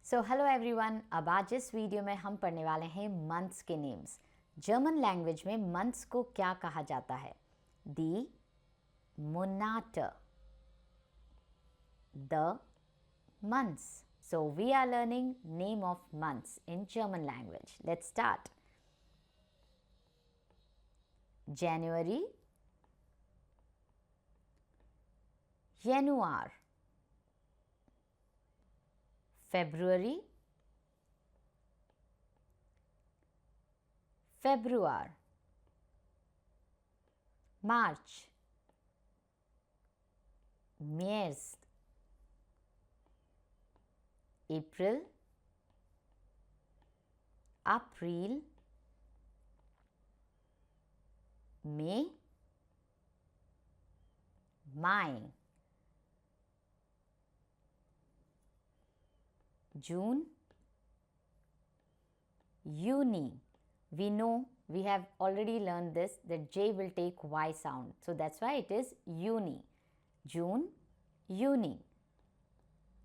So hello everyone, अब आज इस वीडियो में हम पढ़ने वाले हैं मंथ्स के नेम्स। जर्मन लैंग्वेज में मंथ्स को क्या कहा जाता है? दी Monate, the months. So we are learning name of months in German language. Let's start. January, Januar, February, Februar, March, März, April, April, May, Mai, June, Juni. We know, we have already learned this, that J will take Y sound. So that's why it is Juni. June, Juni.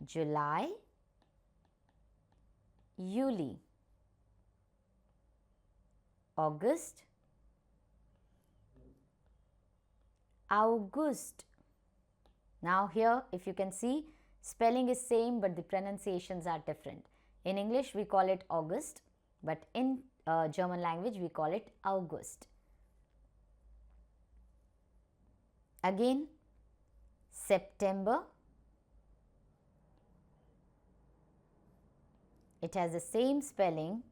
July, Juli. August, August. Now here, if you can see, spelling is same but the pronunciations are different. In English we call it August, but in German language we call it August. Again, September. It has the same spelling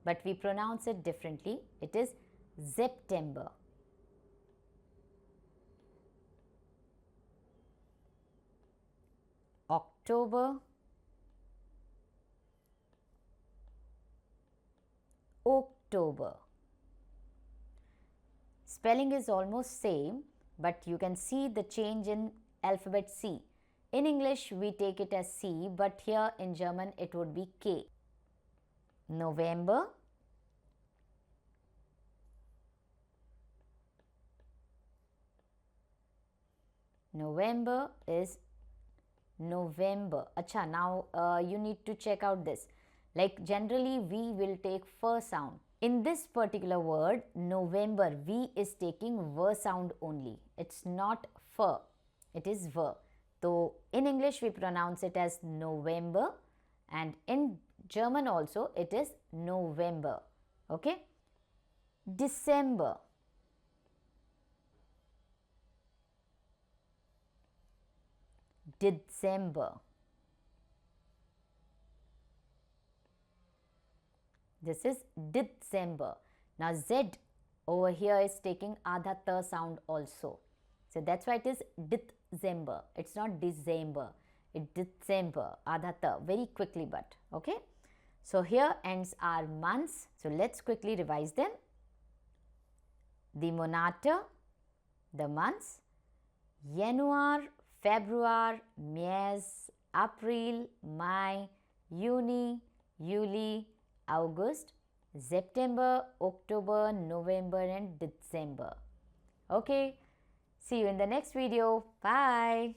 but we pronounce it differently. It is September. October, October. Spelling is almost same, but you can see the change in alphabet C. In English we take it as C, but here in German it would be K. November, November is November. Acha, now you need to check out this. Like generally we will take f sound. In this particular word, November, V is taking V sound only. It's not f, it is V. So in English we pronounce it as November, and in German also it is November. Okay? December. December. This is December. Now Z over here is taking Adha T sound also. So that's why it is December. It's not December. It's December. Adha T. Very quickly but. Okay. So here ends our months. So let's quickly revise them. The Monate, the months. Januar, Februar, März, April, Mai, Juni, Juli, August, September, October, November and December. Okay, see you in the next video. Bye.